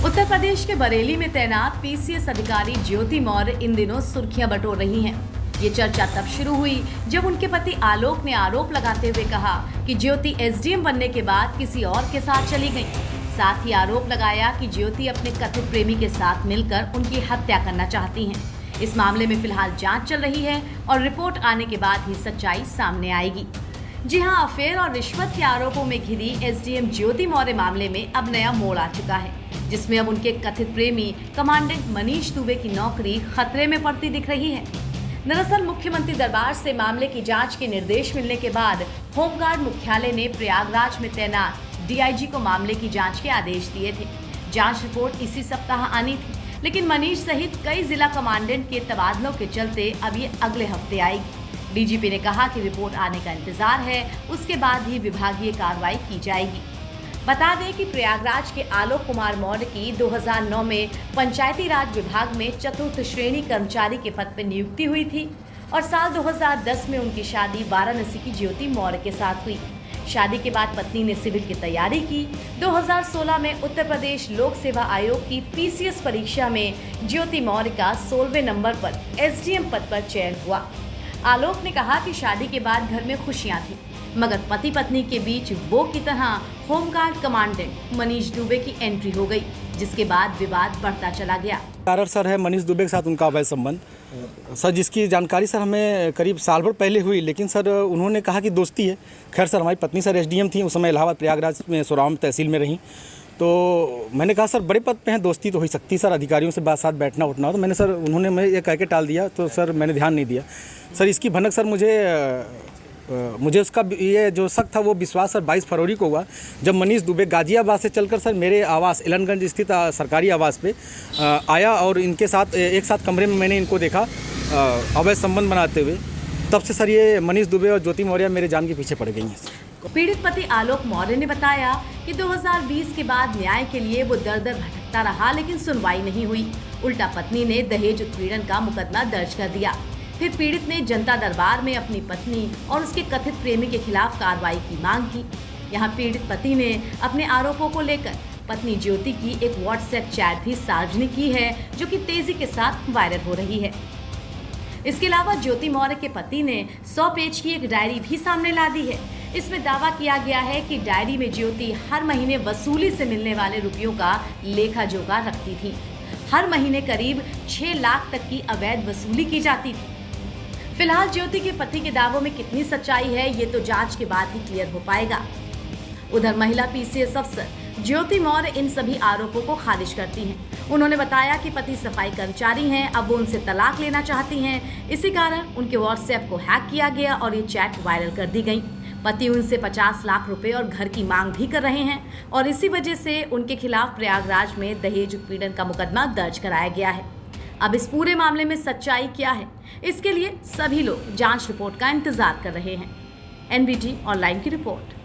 उत्तर प्रदेश के बरेली में तैनात पीसीएस अधिकारी ज्योति मौर्य इन दिनों सुर्खियां बटोर रही हैं। ये चर्चा तब शुरू हुई जब उनके पति आलोक ने आरोप लगाते हुए कहा कि ज्योति एसडीएम बनने के बाद किसी और के साथ चली गई। साथ ही आरोप लगाया कि ज्योति अपने कथित प्रेमी के साथ मिलकर उनकी हत्या करना चाहती हैं। इस मामले में फिलहाल जांच चल रही है और रिपोर्ट आने के बाद ही सच्चाई सामने आएगी। जी हां, अफेयर और रिश्वत के आरोपों में घिरी एसडीएम ज्योति मौर्य मामले में अब नया मोड़ आ चुका है, जिसमें अब उनके कथित प्रेमी कमांडेंट मनीष दुबे की नौकरी खतरे में पड़ती दिख रही है। दरअसल मुख्यमंत्री दरबार से मामले की जांच के निर्देश मिलने के बाद होमगार्ड मुख्यालय ने प्रयागराज में तैनात डीआईजी को मामले की जांच के आदेश दिए थे। जांच रिपोर्ट इसी सप्ताह आनी थी, लेकिन मनीष सहित कई जिला कमांडेंट के तबादलों के चलते अब ये अगले हफ्ते आएगी। डीजीपी ने कहा कि रिपोर्ट आने का इंतजार है, उसके बाद ही विभागीय कार्रवाई की जाएगी। बता दें कि प्रयागराज के आलोक कुमार मौर्य की 2009 में पंचायती राज विभाग में चतुर्थ श्रेणी कर्मचारी के पद पर नियुक्ति हुई थी और साल 2010 में उनकी शादी वाराणसी की ज्योति मौर्य के साथ हुई। शादी के बाद पत्नी ने सिविल की तैयारी की। 2016 में उत्तर प्रदेश लोक सेवा आयोग की पीसीएस परीक्षा में ज्योति मौर्य का 16वें नंबर पर एसडीएम पद पर चयन हुआ। आलोक ने कहा कि शादी के बाद घर में खुशियां थी, मगर पति पत्नी के बीच वो की तरह होमगार्ड कमांडेंट मनीष दुबे की एंट्री हो गई, जिसके बाद विवाद बढ़ता चला गया। कारण सर है मनीष दुबे के साथ उनका अवैध संबंध सर, जिसकी जानकारी सर हमें करीब साल भर पहले हुई, लेकिन सर उन्होंने कहा कि दोस्ती है। खैर सर, हमारी पत्नी सर एसडीएम थी, उस समय इलाहाबाद प्रयागराज में सोराम तहसील में रहीं। तो मैंने कहा सर बड़े पद पे हैं, दोस्ती तो हो ही सकती सर, अधिकारियों से साथ बैठना उठना हो। तो मैंने सर उन्होंने मैं ये कह के टाल दिया, तो सर मैंने ध्यान नहीं दिया। सर इसकी भनक सर मुझे उसका ये जो शक था वो विश्वास सर 22 फरवरी को हुआ, जब मनीष दुबे गाजियाबाद से चलकर सर मेरे आवास एलनगंज स्थित सरकारी आवास पे आया और इनके साथ एक साथ कमरे में मैंने इनको देखा अवैध संबंध बनाते हुए। तब से सर ये मनीष दुबे और ज्योति मौर्य मेरे जान के पीछे पड़ गई हैं। पीड़ित पति आलोक मौर्य ने बताया कि 2020 के बाद न्याय के लिए वो दर-दर भटकता रहा, लेकिन सुनवाई नहीं हुई। उल्टा पत्नी ने दहेज उत्पीड़न का मुकदमा दर्ज कर दिया। फिर पीड़ित ने जनता दरबार में अपनी पत्नी और उसके कथित प्रेमी के खिलाफ कार्रवाई की मांग की। यहाँ पीड़ित पति ने अपने आरोपों को लेकर पत्नी ज्योति की एक व्हाट्सएप चैट भी सार्वजनिक की है, जो कि तेजी के साथ वायरल हो रही है। इसके अलावा ज्योति मौर्य के पति ने 100 पेज की एक डायरी भी सामने ला दी है। इसमें दावा किया गया है कि डायरी में ज्योति हर महीने वसूली से मिलने वाले रुपयों का लेखा जोखा रखती थी। हर महीने करीब 6 लाख तक की अवैध वसूली की जाती थी। फिलहाल ज्योति के पति के दावों में कितनी सच्चाई है, ये तो जांच के बाद ही क्लियर हो पाएगा। उधर महिला पीसीएस अफसर ज्योति मौर्य इन सभी आरोपों को खारिज करती हैं। उन्होंने बताया कि पति सफाई कर्मचारी हैं, अब वो उनसे तलाक लेना चाहती हैं। इसी कारण उनके व्हाट्सएप को हैक किया गया और ये चैट वायरल कर दी गई। पति उनसे 50 लाख रुपए और घर की मांग भी कर रहे हैं और इसी वजह से उनके खिलाफ प्रयागराज में दहेज उत्पीड़न का मुकदमा दर्ज कराया गया है। अब इस पूरे मामले में सच्चाई क्या है, इसके लिए सभी लोग जांच रिपोर्ट का इंतजार कर रहे हैं। एनबीटी ऑनलाइन की रिपोर्ट।